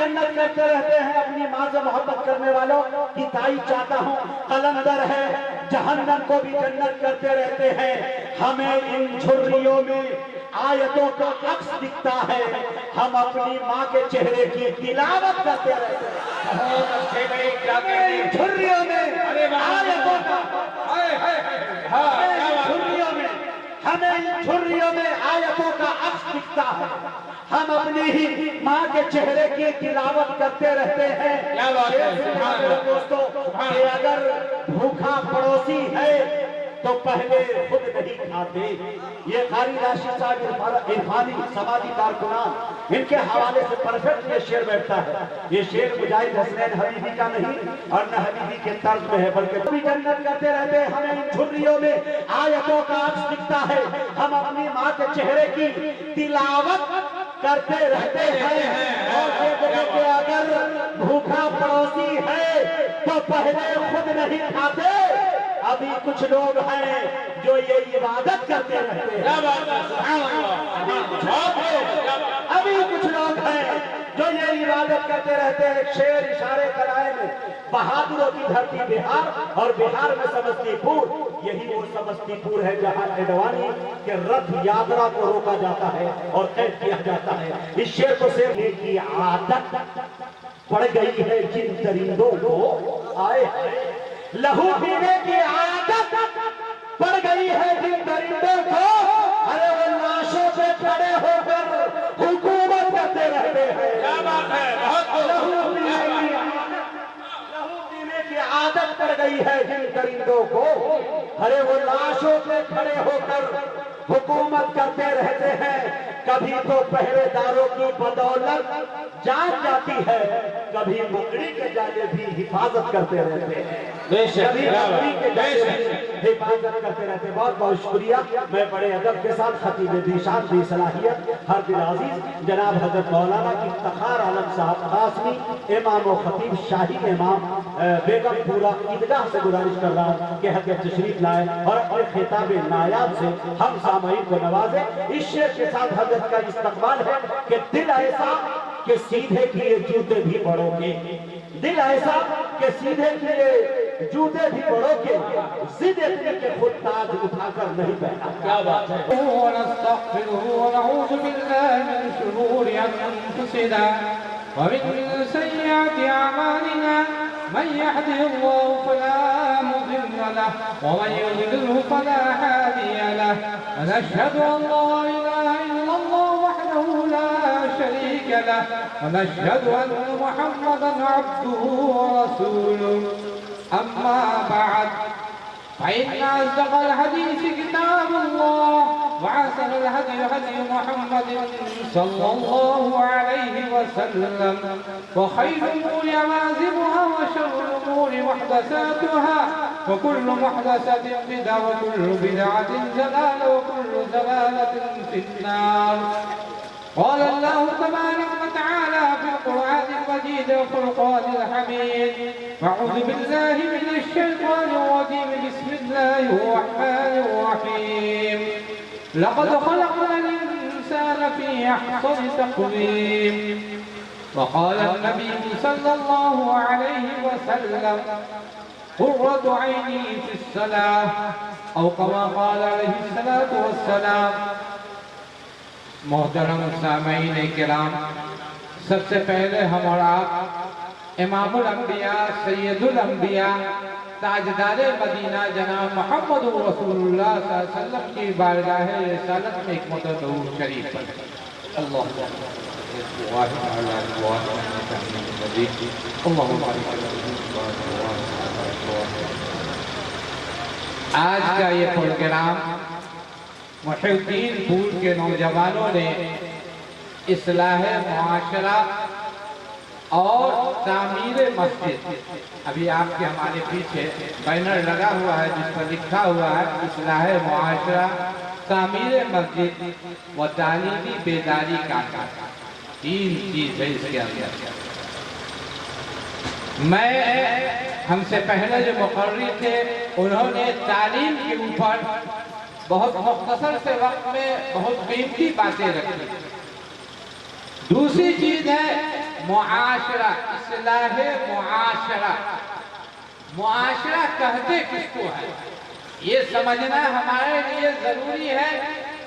جنت کرتے رہتے ہیں اپنی ماں سے محبت کرنے والوں کی تائی چاہتا ہوں قلندر ہے جہنم کو بھی جنت کرتے رہتے ہیں ہمیں ان جھریوں میں آیتوں کا عکس دکھتا ہے ہم اپنی ماں کے چہرے کی تلاوت کرتے رہتے ہیں جھریوں میں آیتوں کا ہمیں ان جھریوں میں آیتوں کا عکس دکھتا ہے ہم اپنی ہی ماں کے چہرے کی تلاوت کرتے رہتے ہیں دوستوں کہ اگر بھوکا پڑوسی ہے تو پہلے خود نہیں کھاتے یہ قاری راشد صاحب عرفانی سماجی کارکنان ان کے حوالے سے پرفیکٹ یہ شعر بیٹھتا ہے یہ شعر مجاہد حسنین حبیبی کا نہیں اور نہ حبیبی کے طرز میں ہے بلکہ بھی جنت کرتے رہتے ہیں ہمیں ان جھریوں میں آیتوں کا عکس دکھتا ہے ہم اپنی ماں کے چہرے کی تلاوت کرتے رہتے ہیں اور کہ اگر بھوکا پڑوسی ہے تو پہلے خود نہیں کھاتے ابھی کچھ لوگ ہیں جو یہ عبادت کرتے رہتے ہیں ابھی کچھ لوگ ہیں جو یہ عبادت کرتے رہتے ہیں ایک شعر اشارے کرائے میں بہادروں کی دھرتی بہار اور بہار میں سمستی پور یہی وہ سمستی پور ہے جہاں اڈوانی کے رتھ یاترا کو روکا جاتا ہے اور قید کیا جاتا ہے اس شعر کو سیکھنے کی عادت پڑ گئی ہے جن درندوں کو آئے لہو پینے کی عادت پڑ گئی ہے جن درندوں کو ارے وہ لاشوں پہ کھڑے ہو کر حکومت کرتے رہتے ہیں لہو پینے کی عادت پڑ گئی ہے جن درندوں کو ارے وہ لاشوں پہ کھڑے ہو کر حکومت کرتے رہتے ہیں کبھی تو پہرے داروں کی بدولت جان جاتی ہے کبھی مکڑی کے جالے بھی حفاظت کرتے رہتے ہیں کبھی مکڑی کے جالے بھی حفاظت کرتے رہتے ہیں بہت بہت شکریہ میں بڑے ادب کے ساتھ خطیب ذیشان بھی صلاحیت ہر دل عزیز جناب حضرت مولانا افتخار عالم صاحب قاسمی امام و خطیب شاہی امام بیگم پورا عیدگاہ سے گزارش کر رہا ہوں کہ حضرت تشریف لائے اور اپنے خطاب نایاب سے ہم سامعین کو نوازے اس شعر کے ساتھ حضرت کا استقبال ہے کہ دل ایسا کہ سیدھے کیے جوتے بھی بڑوں کے دل ایسا کہ سیدھے کیے جوتے بھی بڑوں کے ضد اتنی کہ خود تاج اٹھا کر نہیں پہنا کیا بات ہے ونستغفره ونعوذ بالله من شرور انفسنا ومن سيئات اعمالنا من يهده الله فلا مضل له ومن يضلل فلا هادي له ونشهد ان لا اله الا الله وحده لا شريك له ونشهد ان محمدا عبده ورسوله اما بعد فإن أصدق الحديث كتاب الله وأحسن الهدي هدي محمد صلى الله عليه وسلم وخير الأمور محاسنها وشر الأمور محدثاتها وكل محدثة بدعة وكل بدعة ضلالة وكل ضلالة في النار قال الله تبارك وتعالى في القرآن المجيد والفرقان الحميد أعوذ بالله من الشيطان الرجيم بسم الله الرحمن الرحيم لقد خلقنا الإنسان في أحسن تقويم وقال النبي صلى الله عليه وسلم قرة عيني في الصلاة أو كما قال عليه الصلاة والسلام محترم سامعین کرام سب سے پہلے ہم اور آپ امام الانبیاء سید الانبیاء تاجدار مدینہ جناب محمد رسول اللہ صلی اللہ علیہ وسلم کی بارگاہ رسالت میں ایک مرتبہ درود شریف پڑھیں اللہ آج کا یہ پروگرام محی الدین پور کے نوجوانوں نے اصلاح معاشرہ اور تعمیر مسجد ابھی آپ کے ہمارے پیچھے بینر لگا ہوا ہے جس پر لکھا ہوا ہے اصلاح معاشرہ تعمیر مسجد و تعلیمی بیداری کا تین چیز ہے اس کے اندر ہم سے پہلے جو مقرری تھے انہوں نے تعلیم کے اوپر بہت مختصر سے وقت میں بہت قیمتی باتیں رکھی دوسری چیز ہے معاشرہ، اصلاح معاشرہ، معاشرہ کہتے کس کو ہے یہ سمجھنا ہمارے لیے ضروری ہے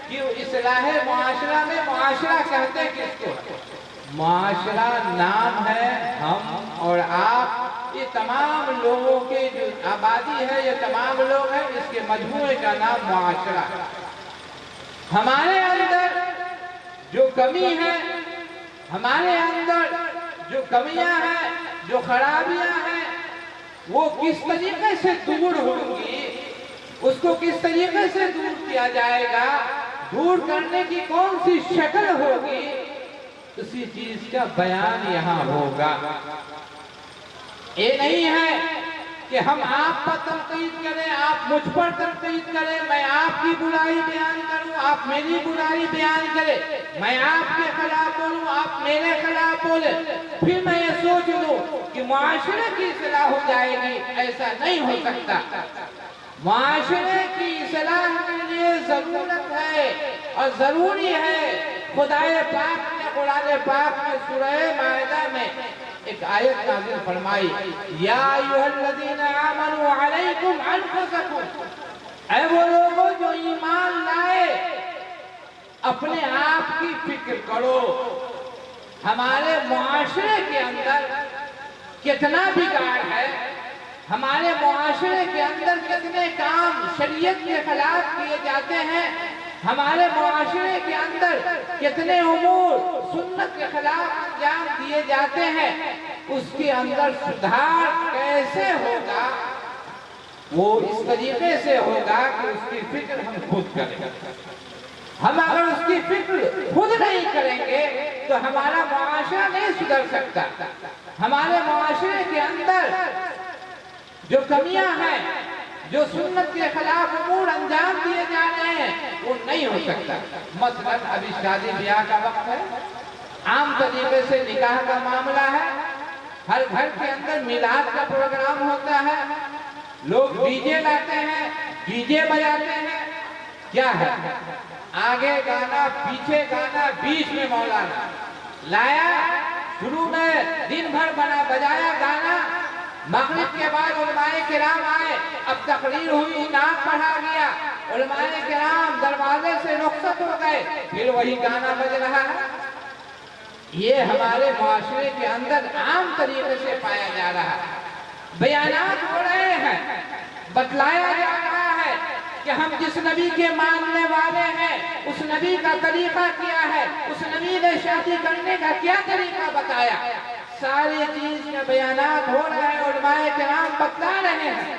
کہ اصلاح معاشرہ میں معاشرہ کہتے کس کو ہے۔ معاشرہ نام ہے ہم اور آپ، یہ تمام لوگوں کے جو آبادی ہے، یہ تمام لوگ ہیں، اس کے مجموعے کا نام معاشرہ ہے۔ ہمارے اندر جو کمی ہے، ہمارے اندر جو کمیاں ہیں، جو خرابیاں ہیں، وہ کس طریقے سے دور ہوں گی، اس کو کس طریقے سے دور کیا جائے گا، دور کرنے کی کون سی شکل ہوگی، اسی چیز کا بیان یہاں ہوگا۔ یہ نہیں ہے کہ ہم آپ پر تنقید کریں، آپ مجھ پر تنقید کریں، میں آپ کی برائی بیان کروں، آپ میری برائی بیان کریں، میں آپ کے خلاف بولوں، آپ میرے خلاف بولیں، پھر میں یہ سوچ لوں کہ معاشرے کی اصلاح ہو جائے گی، ایسا نہیں ہو سکتا۔ معاشرے کی اصلاح کے لیے ضرورت ہے اور ضروری ہے۔ خدائے پاک نے قرآن پاک میں سورہ مائدہ میں ایک آیت نازل فرمائی، یا ایھا الذین آمنوا علیکم انفسکم، اے وہ لوگوں جو ایمان لائے اپنے آپ کی فکر کرو۔ ہمارے معاشرے کے اندر کتنا بگاڑ ہے، ہمارے معاشرے کے اندر کتنے کام شریعت کے خلاف کیے جاتے ہیں، ہمارے معاشرے کے اندر کتنے امور سنت کے خلاف انجام دیے جاتے ہیں، اس کے اندر سدھار کیسے ہوگا؟ وہ اس طریقے سے ہوگا کہ اس کی فکر ہم خود کریں۔ ہم اگر اس کی فکر خود نہیں کریں گے تو ہمارا معاشرہ نہیں سدھر سکتا۔ ہمارے معاشرے کے اندر جو کمیاں ہیں، جو سنت کے خلاف امور انجام دیے جا رہے ہیں، وہ نہیں ہو سکتا۔ مثلاً ابھی شادی بیاہ کا وقت ہے، عام طریقے سے نکاح کا معاملہ ہے، ہر گھر کے اندر میلاد کا پروگرام ہوتا ہے، لوگ ڈی جے لاتے ہیں، ڈی جے بجاتے ہیں، کیا ہے؟ آگے گانا، پیچھے گانا، بیچ میں مولانا لایا، شروع میں دن بھر بجایا گانا، مغرب کے بعد علماء کرام آئے، اب تقریر ہوئی، نعت پڑھا گیا، علماء کرام دروازے سے رخصت ہو گئے، پھر وہی گانا بج رہا ہے۔ یہ ہمارے معاشرے کے اندر عام طریقے سے پایا جا رہا ہے۔ بیانات ہو رہے ہیں، بتلایا جا رہا ہے کہ ہم جس نبی کے ماننے والے ہیں، اس نبی کا طریقہ کیا ہے، اس نبی نے شادی کرنے کا کیا طریقہ بتایا، ساری چیز کے بیانات ہو رہے ہیں، علماء کرام بتلا رہے ہیں،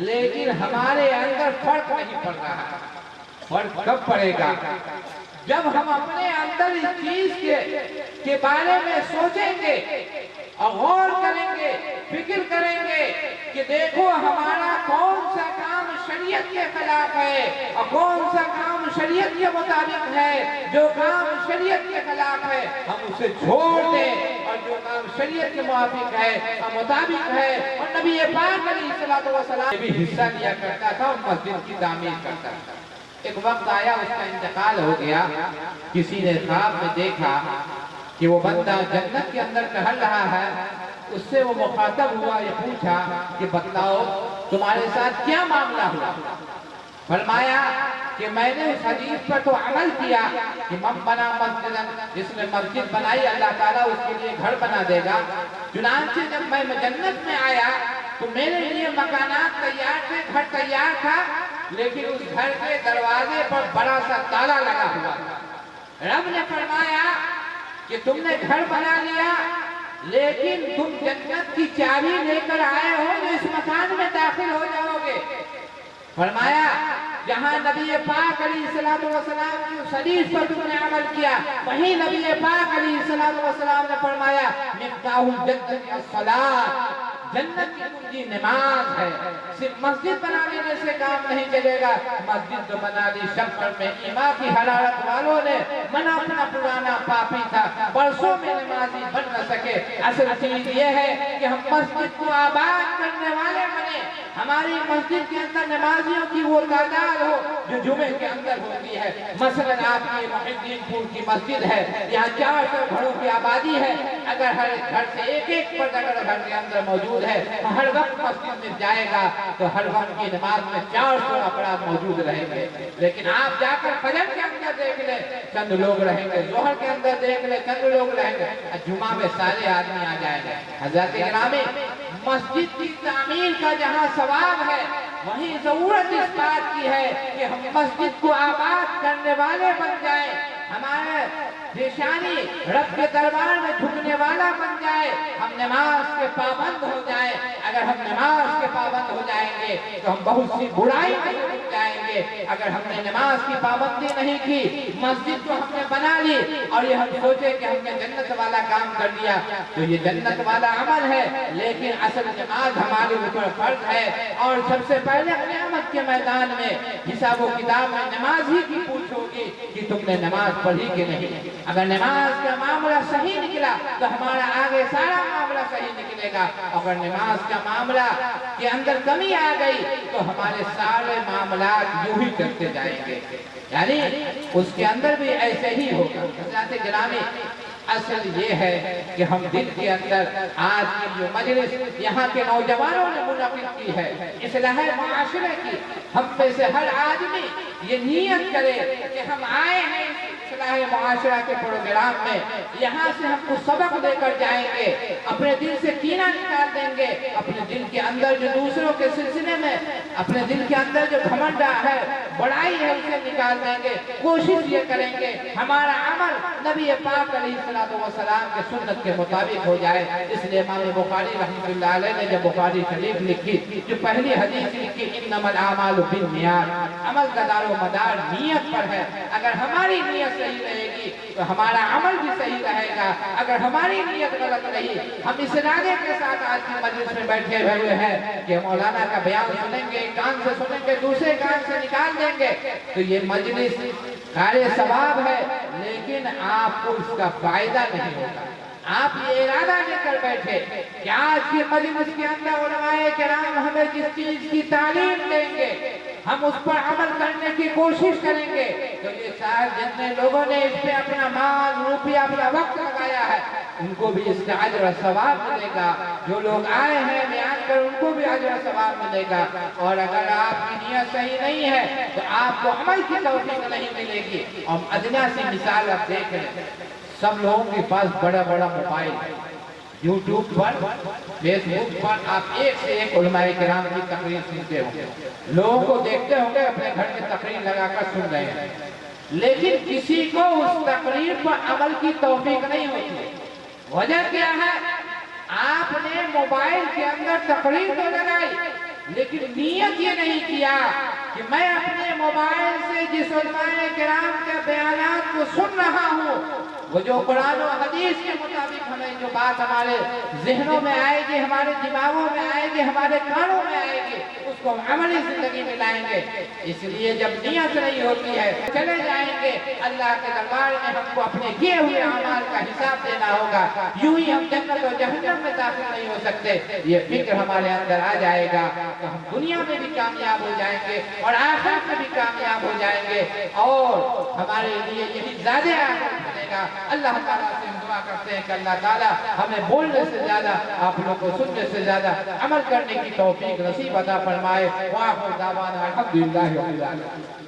لیکن ہمارے اندر فرق نہیں پڑ رہا۔ فرق کب پڑے گا؟ جب ہم اپنے اندر اس چیز کے بارے میں سوچیں گے اور غور کریں گے، فکر کریں گے کہ دیکھو ہمارا کون سا کام شریعت کے خلاف ہے اور کون سا کام شریعت کے مطابق ہے، جو کام شریعت کے خلاف ہے ہم اسے چھوڑ دیں، اور جو کام شریعت کے موافق ہے اور مطابق ہے، اور نبی پاک علیہ الصلوۃ والسلام بھی حصہ لیا کرتا تھا اور مسجد کی تعمیر کرتا تھا۔ ایک وقت آیا، اس کا انتقال ہو گیا، کسی نے خواب میں دیکھا کہ وہ بندہ جنت کے اندر ٹہل رہا ہے، اس سے وہ مخاطب ہوا، یہ پوچھا کہ بتلاؤ تمہارے ساتھ کیا معاملہ ہوا؟ فرمایا کہ میں نے اس حدیث پر تو عمل کیا کہ من بنا مسجد، جس نے مسجد بنائی اللہ تعالیٰ اس کے لیے گھر بنا دے گا۔ چنانچہ جب میں جنت میں آیا تو میرے لیے مکانات تیار تھے، گھر تیار تھا، لیکن اس گھر کے دروازے پر بڑا سا تالا لگا ہوا تھا۔ رب نے فرمایا کہ تم نے گھر بنا لیا، لیکن تم جنت کی چابی لے کر آئے ہو تو اس مکان میں داخل ہو جاؤ گے۔ فرمایا جہاں نبی پاک علیہ السلام کی اس حدیث پر تم نے عمل کیا، وہیں نبی پاک علیہ السلام نے فرمایا مفتاح الجنت الصلاۃ، جنت کی کنجی نماز ہے۔ صرف مسجد بنا لینے سے کام نہیں چلے گا، مسجد جو بنا لی شمشر میں ایمان کی حرارت والوں نے، من اپنا پرانا پاپی تھا، برسوں میں نمازی بن نہ سکے۔ اصل چیز یہ ہے کہ ہم مسجد کو آباد کرنے والے بنے، ہماری مسجد کے اندر نمازیوں کی وہ تعداد ہو جو جمعے کے اندر ہوتی ہے. مثلاً آپ کی محی الدین پور کی مسجد ہے, یہاں 400 گھروں کی آبادی ہے. اگر ہر گھر سے ایک فرد اگر گھر کے اندر موجود ہے, ہر وقت مسجد میں جائے گا تو ہر وقت کی نماز میں 400 افراد موجود رہیں گے. لیکن آپ جا کر فجر کے اندر دیکھ لیں چند لوگ رہیں گے, ظہر کے اندر دیکھ لیں چند لوگ رہیں گے, جمعہ میں سارے آدمی آ جائیں گے. حضرات گرامی, مسجد کی تعمیر کا جہاں ثواب ہے وہیں ضرورت اس بات کی ہے کہ ہم مسجد کو آباد کرنے والے بن جائیں, ہمارے پیشانی رب کے دربار میں جھکنے والا بن جائے, ہم نماز کے پابند ہو جائیں. اگر ہم نماز کے پابند ہو جائیں گے تو ہم بہت سی برائی میں رک جائیں گے. اگر ہم نے نماز کی پابندی نہیں کی, مسجد کو ہم نے بنا لی اور یہ ہم سوچے کہ ہم نے جنت والا کام کر لیا, تو یہ جنت والا عمل ہے, لیکن اصل نماز ہمارے اوپر فرض ہے. اور سب سے پہلے قیامت کے میدان میں حساب و کتاب میں نماز ہی کی پوچھ ہوگی کہ تم نے نماز پڑھی کہ نہیں. اگر نماز کا معاملہ صحیح نکلا تو ہمارا آگے سارا معاملہ صحیح نکلے گا. اگر نماز کا معاملہ کے اندر کمی آ گئی تو ہمارے سارے معاملات یوں ہی کرتے جائیں گے, یعنی اس کے اندر بھی ایسے ہی ہوگا. حضرات گرامی, اصل یہ ہے کہ ہم دل کے اندر آج کی جو مجلس یہاں کے نوجوانوں نے منعقد کی ہے, اصلاح معاشرے کی, ہم میں سے ہر آدمی یہ نیت کرے کہ ہم آئے ہیں اصلاح معاشرہ کے پروگرام میں, یہاں سے ہم کو سبق لے کر جائیں گے, اپنے دل سے کینہ نکال دیں گے, اپنے دل کے اندر جو دوسروں کے سلسلے میں اپنے دل کے اندر جو گھمنڈ ہے, بڑائی ہے, اسے نکال دیں گے. کوشش یہ کریں گے ہمارا عمل نبی پاک علیہ السلام کے سنت کے مطابق ہو جائے. اس لیے امام بخاری رحمۃ اللہ علیہ نے جب بخاری شریف لکھی, جو پہلی حدیث لکھی انما الاعمال بالنیات, عمل کا دار و مدار نیت پر ہے. اگر ہماری نیت صحیح رہے گی تو ہمارا عمل بھی صحیح رہے گا. اگر ہماری نیت غلط رہی, ہم اس ارادے کے ساتھ آج کی مجلس میں بیٹھے ہوئے ہیں کہ مولانا کا بیان سنیں گے, ایک کان سے سنیں گے, دوسرے کان سے نکال دیں گے, تو یہ مجلس کار ثواب ہے, لیکن آپ کو اس کا فائدہ نہیں ہوگا. آپ یہ ارادہ لے کر بیٹھے کہ آج کی مجلس کے اندر علماء کرام ہمیں جس چیز کی تعلیم دیں گے ہم اس پر عمل کرنے کی کوشش کریں گے, تو یہ شاید جتنے لوگوں نے اس پہ اپنا مال, روپیہ, اپنا وقت لگایا ہے, ان کو بھی اس کا اجر و ثواب ملے گا. جو لوگ آئے ہیں بیان کر, ان کو بھی اجر و ثواب ملے گا. اور اگر آپ کی نیت صحیح نہیں ہے تو آپ کو عمل کی توفیق نہیں ملے گی. اور ادنا سی مثال آپ دیکھ لیں, سب لوگوں کے پاس بڑا بڑا موبائل, یوٹیوب پر, فیس بک پر آپ ایک سے ایک علماء کرام کی تقریر سنتے ہوں گے, لوگوں کو دیکھتے ہوں گے اپنے گھر میں تقریر لگا کر سن رہے ہیں, لیکن کسی کو اس تقریر پر عمل کی توفیق نہیں ہوتی. وجہ کیا ہے؟ آپ نے موبائل کے اندر تقریر تو لگائی, لیکن نیت یہ نہیں کیا کہ میں اپنے موبائل سے جس علماء کرام کے بیانات کو سن رہا ہوں, وہ جو قرآن و حدیث کے مطابق ہمیں جو بات ہمارے ذہنوں میں آئے گی, ہمارے دماغوں میں آئے گی, ہمارے کانوں میں آئے گی, اس کو ہم عملی زندگی میں لائیں گے. اس لیے جب نیت نہیں ہوتی ہے چلے جائیں گے اللہ کے دربار میں, ہم کو اپنے کیے ہوئے اعمال کا حساب دینا ہوگا. یوں ہی ہم جنت و جہنم میں داخل نہیں ہو سکتے. یہ فکر ہمارے اندر آ جائے گا تو ہم دنیا میں بھی کامیاب ہو جائیں گے اور آخرت میں بھی کامیاب ہو جائیں گے, اور ہمارے لیے یہی زیادہ آخرت بنے گا. اللہ تعالیٰ سے ہم دعا کرتے ہیں کہ اللہ تعالیٰ ہمیں بولنے سے زیادہ, آپ لوگ کو سننے سے زیادہ عمل کرنے کی توفیق نصیب عطا فرمائے. وآخر دعوانا الحمدللہ رب العالمین.